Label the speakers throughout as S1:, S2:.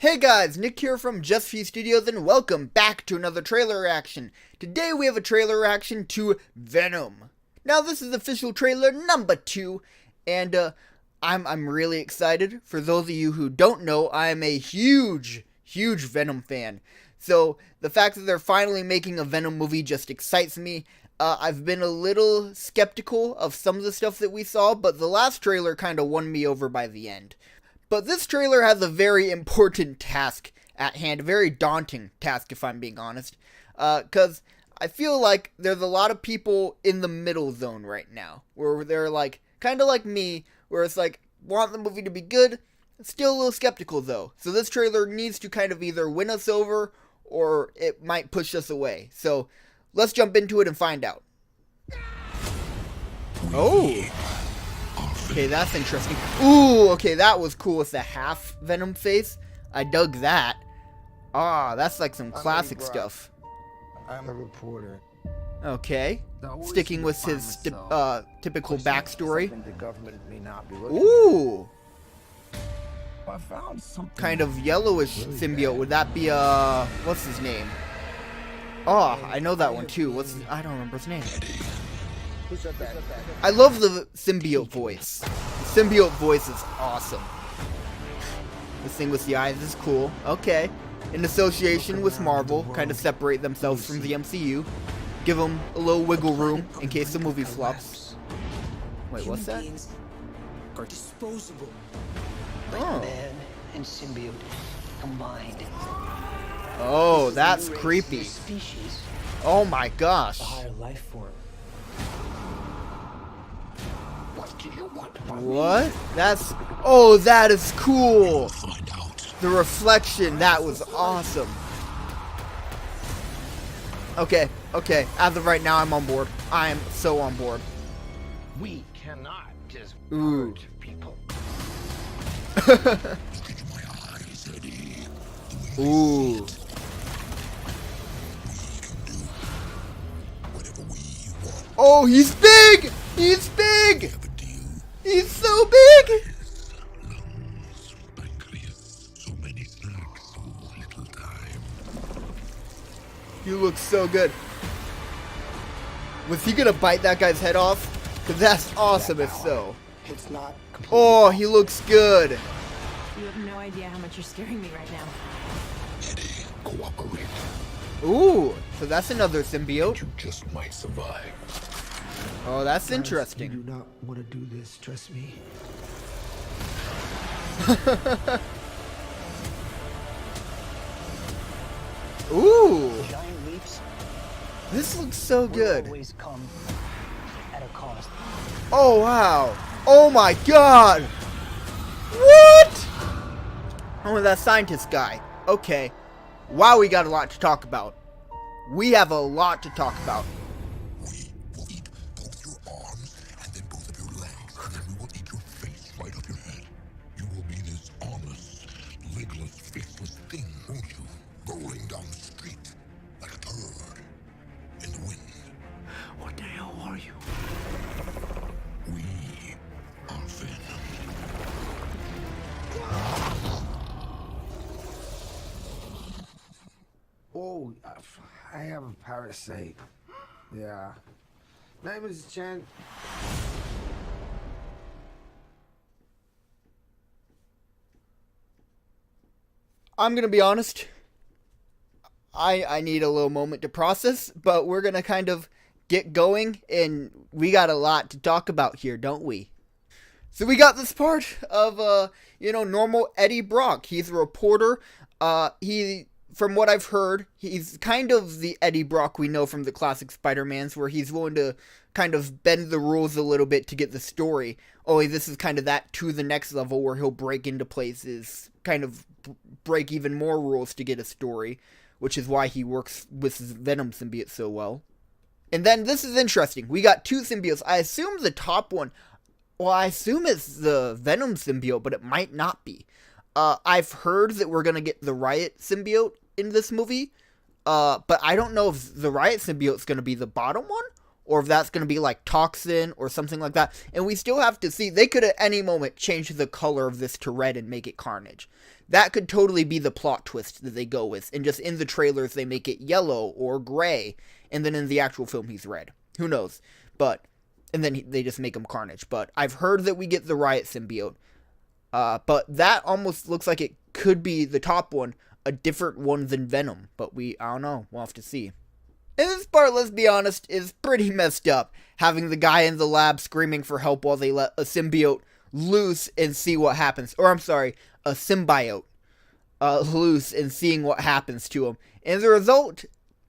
S1: Hey guys, Nick here from Just Few Studios and welcome back to another trailer reaction. Today we have a trailer reaction to Venom. Now this is official trailer number 2 and I'm really excited. For those of you who don't know, I am a huge Venom fan. So the fact that they're finally making a Venom movie just excites me. I've been a little skeptical of some of the stuff that we saw, but the last trailer kind of won me over by the end. But this trailer has a very important task at hand, a very daunting task if I'm being honest, because I feel like there's a lot of people in the middle zone right now, where they're like, kind of like me, where it's like, want the movie to be good, still a little skeptical though. So this trailer needs to kind of either win us over, or it might push us away. So let's jump into it and find out. Oh! Okay, that's interesting. Ooh, okay, that was cool with the half Venom face. I dug that. Ah, that's like some classic stuff.
S2: I'm a reporter.
S1: Okay. Sticking with his typical backstory.
S2: Ooh!
S1: Ooh! Kind of yellowish symbiote. Would that be, what's his name? Oh, I know that one too. I don't remember his name. I love the symbiote voice. The symbiote voice is awesome. This thing with the eyes is cool. Okay. In association with Marvel, kind of separate themselves from the MCU. Give them a little wiggle room in case the movie flops. Wait, what's that?
S3: Are disposable.
S1: Oh.
S3: Man and symbiote combined.
S1: Oh, that's creepy.
S3: Species.
S1: Oh my gosh.
S3: A higher life form.
S1: What? That's... Oh, that is cool! The reflection, that was awesome. Okay, as of right now, I'm on board. I am so on board.
S3: We cannot just
S1: Ooh.
S3: hurt people.
S1: Ooh. Oh, he's big! He's big! He's so big! You look so good. Was he gonna bite that guy's head off? Because that's awesome if so.
S3: It's not
S1: Oh, he looks good.
S4: You have no idea how much you're scaring me right now.
S2: Cooperate.
S1: Ooh, so that's another symbiote.
S2: You just might survive.
S1: Oh, that's
S5: You
S1: interesting.
S5: do not want to do this, trust me.
S1: Ooh,
S3: giant leaps.
S1: this looks so good.
S3: Always come at a cost.
S1: Oh, wow. Oh, my God. What? Oh, that scientist guy. Okay. Wow, we got a lot to talk about. We have a lot to talk about.
S2: We will eat both your arms and then both of your legs, and then we will eat your face right up your head. You will be this armless, legless, faceless thing, won't you? Rolling down the street like a turd in the wind.
S5: What the hell are you?
S2: We are Venom.
S5: Oh, I have a parasite. Yeah. Name is Chen.
S1: I'm gonna be honest. I need a little moment to process, but we're gonna kind of get going, and we got a lot to talk about here, don't we? So we got this part of, normal Eddie Brock. He's a reporter. From what I've heard, he's kind of the Eddie Brock we know from the classic Spider-Mans, where he's willing to kind of bend the rules a little bit to get the story. Only this is kind of that to the next level, where he'll break into places, kind of break even more rules to get a story, which is why he works with his Venom symbiote so well. And then, this is interesting, we got two symbiotes. I assume the top one, well, I assume it's the Venom symbiote, but it might not be. I've heard that we're gonna get the Riot symbiote in this movie, but I don't know if the Riot symbiote's gonna be the bottom one, or if that's going to be like toxin or something like that. And we still have to see. They could at any moment change the color of this to red and make it Carnage. That could totally be the plot twist that they go with. And just in the trailers, they make it yellow or gray. And then in the actual film, he's red. Who knows? And then they just make him Carnage. But I've heard that we get the Riot symbiote. But that almost looks like it could be the top one, a different one than Venom. But I don't know. We'll have to see. And this part, let's be honest, is pretty messed up. Having the guy in the lab screaming for help while they let a symbiote loose and see what happens. Or, I'm sorry, a symbiote loose and seeing what happens to him. And the result,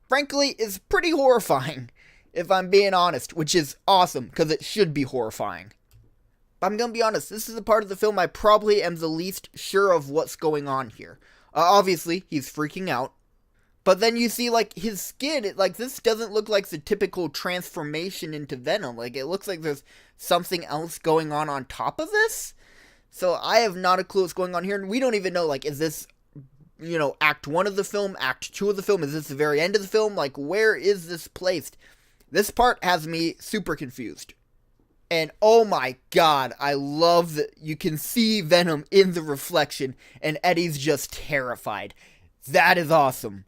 S1: frankly, is pretty horrifying, if I'm being honest. Which is awesome, because it should be horrifying. But I'm gonna be honest, this is the part of the film I probably am the least sure of what's going on here. Obviously, he's freaking out. But then you see, like, his skin, this doesn't look like the typical transformation into Venom. Like, it looks like there's something else going on top of this. So I have not a clue what's going on here. And we don't even know, like, is this, Act 1 of the film, Act 2 of the film? Is this the very end of the film? Like, where is this placed? This part has me super confused. And oh my god, I love that you can see Venom in the reflection, and Eddie's just terrified. That is awesome.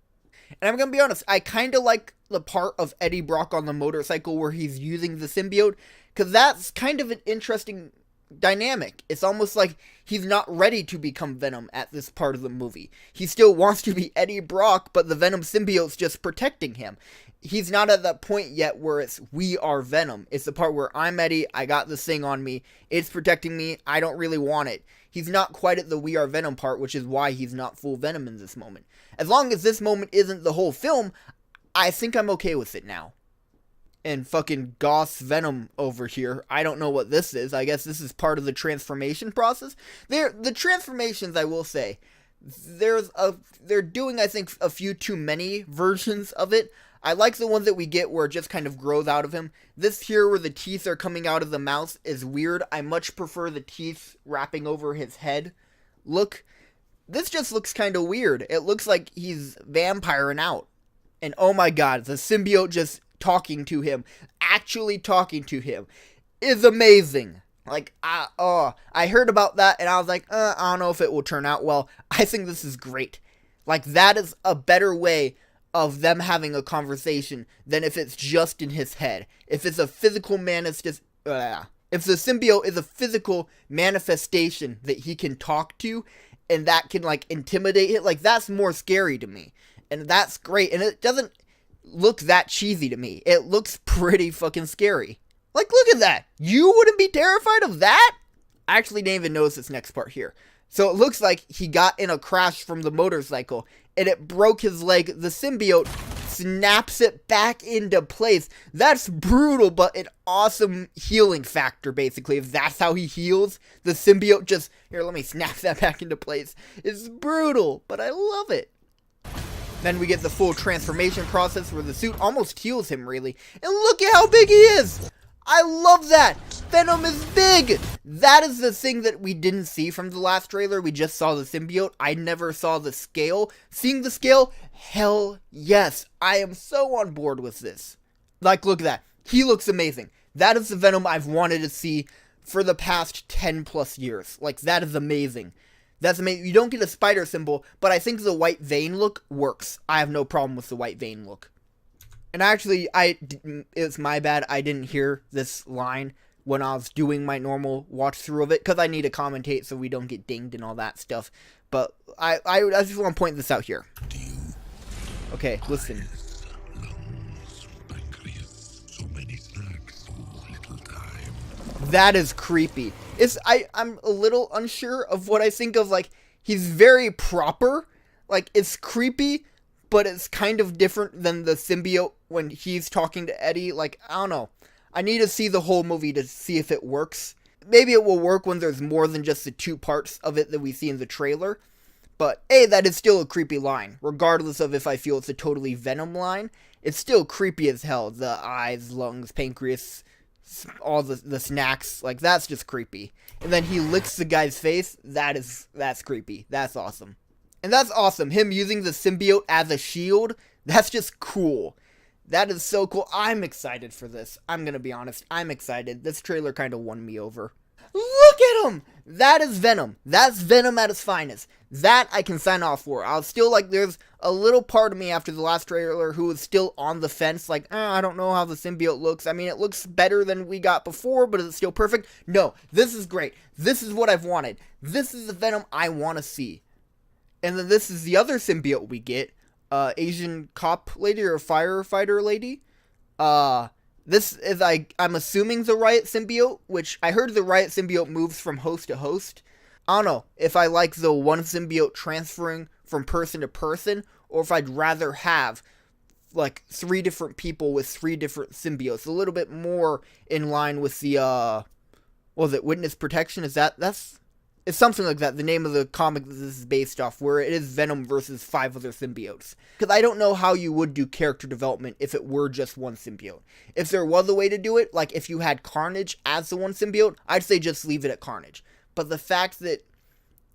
S1: And I'm going to be honest, I kind of like the part of Eddie Brock on the motorcycle where he's using the symbiote, because that's kind of an interesting dynamic. It's almost like he's not ready to become Venom at this part of the movie. He still wants to be Eddie Brock, but the Venom symbiote's just protecting him. He's not at that point yet where it's, we are Venom. It's the part where I'm Eddie, I got this thing on me, it's protecting me, I don't really want it. He's not quite at the we are Venom part, which is why he's not full Venom in this moment. As long as this moment isn't the whole film, I think I'm okay with it now. And fucking Goss Venom over here, I don't know what this is. I guess this is part of the transformation process. The transformations, I will say, they're doing, I think, a few too many versions of it. I like the ones that we get where it just kind of grows out of him. This here where the teeth are coming out of the mouth is weird. I much prefer the teeth wrapping over his head look. This just looks kind of weird. It looks like he's vampiring out. And oh my god, the symbiote just talking to him, actually talking to him, is amazing. Like, I heard about that and I was like, I don't know if it will turn out well. I think this is great. Like, that is a better way of them having a conversation than if it's just in his head. If it's a physical if the symbiote is a physical manifestation that he can talk to, and that can, like, intimidate it, like, that's more scary to me. And that's great. And it doesn't look that cheesy to me. It looks pretty fucking scary. Like, look at that. You wouldn't be terrified of that? I actually didn't even notice this next part here. So it looks like he got in a crash from the motorcycle, and it broke his leg. The symbiote snaps it back into place. That's brutal, but an awesome healing factor, basically. If that's how he heals, the symbiote just, here, let me snap that back into place. It's brutal, but I love it. Then we get the full transformation process where the suit almost heals him, really. And look at how big he is! I love that! Venom is big! That is the thing that we didn't see from the last trailer. We just saw the symbiote. I never saw the scale. Seeing the scale? Hell yes. I am so on board with this. Like, look at that. He looks amazing. That is the Venom I've wanted to see for the past 10 plus years. Like, that is amazing. That's amazing. You don't get a spider symbol, but I think the white vein look works. I have no problem with the white vein look. And actually, it's my bad, I didn't hear this line when I was doing my normal watch through of it, because I need to commentate so we don't get dinged and all that stuff. But I just want to point this out here. Okay, listen. That is creepy. I'm a little unsure of what I think of, like, he's very proper. Like, it's creepy, but it's kind of different than the symbiote when he's talking to Eddie. Like, I don't know. I need to see the whole movie to see if it works. Maybe it will work when there's more than just the two parts of it that we see in the trailer. But, A, that is still a creepy line. Regardless of if I feel it's a totally Venom line, it's still creepy as hell. The eyes, lungs, pancreas, all the snacks. Like, that's just creepy. And then he licks the guy's face. That's creepy. That's awesome. And that's awesome. Him using the symbiote as a shield, that's just cool. That is so cool. I'm excited for this. I'm gonna be honest. I'm excited. This trailer kind of won me over. Look at him! That is Venom. That's Venom at its finest. That I can sign off for. I was still like, there's a little part of me after the last trailer who was still on the fence, like, I don't know how the symbiote looks. I mean, it looks better than we got before, but is it still perfect? No, this is great. This is what I've wanted. This is the Venom I want to see. And then this is the other symbiote we get, Asian cop lady or firefighter lady. This is, I'm assuming, the Riot symbiote, which I heard the Riot symbiote moves from host to host. I don't know if I like the one symbiote transferring from person to person, or if I'd rather have, like, 3 different people with 3 different symbiotes. A little bit more in line with the, what was it, Witness Protection? It's something like that, the name of the comic that this is based off, where it is Venom versus 5 other symbiotes. Because I don't know how you would do character development if it were just one symbiote. If there was a way to do it, like if you had Carnage as the one symbiote, I'd say just leave it at Carnage. But the fact that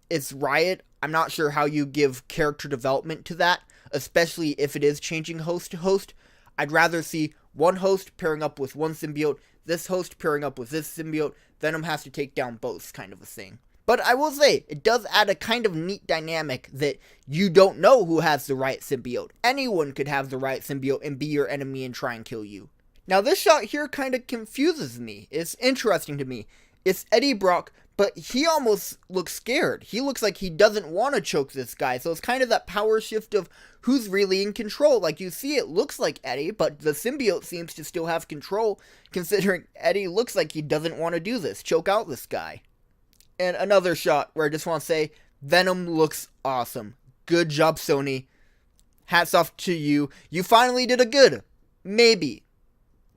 S1: it's Riot, I'm not sure how you give character development to that, especially if it is changing host to host. I'd rather see one host pairing up with one symbiote, this host pairing up with this symbiote, Venom has to take down both, kind of a thing. But I will say, it does add a kind of neat dynamic that you don't know who has the Riot symbiote. Anyone could have the Riot symbiote and be your enemy and try and kill you. Now this shot here kind of confuses me. It's interesting to me. It's Eddie Brock, but he almost looks scared. He looks like he doesn't want to choke this guy, so it's kind of that power shift of who's really in control. Like, you see it looks like Eddie, but the symbiote seems to still have control, considering Eddie looks like he doesn't want to do this, choke out this guy. And another shot where I just want to say, Venom looks awesome. Good job, Sony. Hats off to you. You finally did a good. Maybe.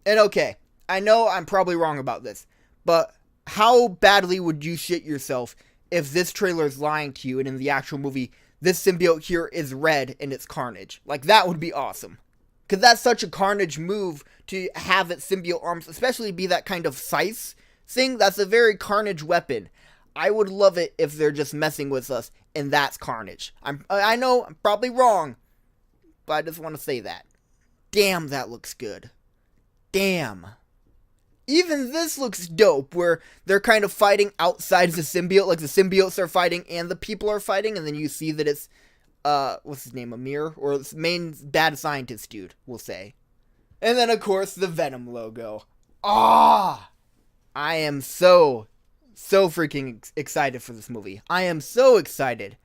S1: And okay, I know I'm probably wrong about this, but how badly would you shit yourself if this trailer is lying to you and in the actual movie, this symbiote here is red and it's Carnage? Like, that would be awesome. Because that's such a Carnage move to have its symbiote arms, especially be that kind of scythe thing. That's a very Carnage weapon. I would love it if they're just messing with us, and that's Carnage. I know, I'm probably wrong, but I just want to say that. Damn, that looks good. Damn. Even this looks dope, where they're kind of fighting outside the symbiote, like the symbiotes are fighting and the people are fighting, and then you see that it's, what's his name, Amir? Or this main bad scientist dude, we'll say. And then, of course, the Venom logo. Ah! I am so freaking excited for this movie. I am so excited.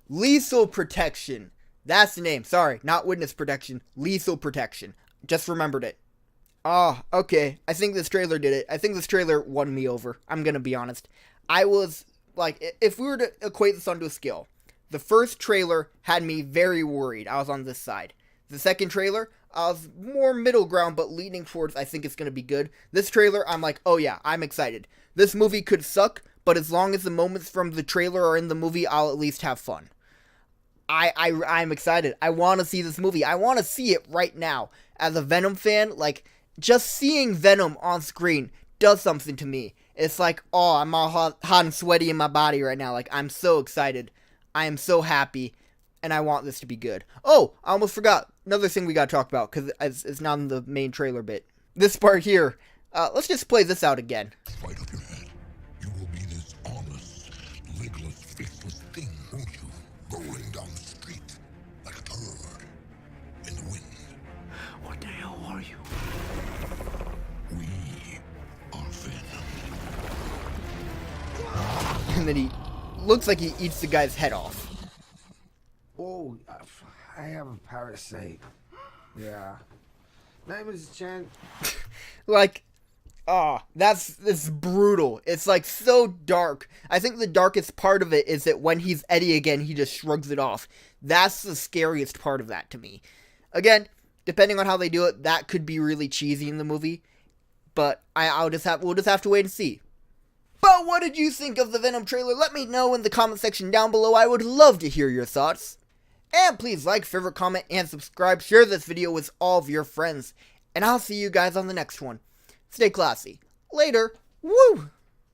S1: Lethal Protection. That's the name. Sorry, not Witness Protection. Lethal Protection. Just remembered it. Okay. I think this trailer did it. I think this trailer won me over. I'm gonna be honest. I was, like, if we were to equate this onto a scale, the first trailer had me very worried. I was on this side. The second trailer, I was more middle ground, but leaning towards I think it's going to be good. This trailer, I'm like, oh yeah, I'm excited. This movie could suck, but as long as the moments from the trailer are in the movie, I'll at least have fun. I'm excited. I want to see this movie. I want to see it right now. As a Venom fan, like, just seeing Venom on screen does something to me. It's like, oh, I'm all hot and sweaty in my body right now. Like, I'm so excited. I am so happy. And I want this to be good. Oh, I almost forgot. Another thing we gotta talk about, because it's not in the main trailer bit. This part here. Let's just play this out again.
S2: Right up your head. You will be this armless, legless, faceless thing, won't you? Rolling down the street like a turd in the wind.
S3: What the hell are you?
S2: We are Venom.
S1: And then he looks like he eats the guy's head off.
S5: Oh, I have a parasite. Yeah. Name is Chen.
S1: Like, it's brutal. It's like so dark. I think the darkest part of it is that when he's Eddie again, he just shrugs it off. That's the scariest part of that to me. Again, depending on how they do it, that could be really cheesy in the movie. But we'll just have to wait and see. But what did you think of the Venom trailer? Let me know in the comment section down below. I would love to hear your thoughts. And please like, favorite, comment, and subscribe. Share this video with all of your friends. And I'll see you guys on the next one. Stay classy. Later. Woo!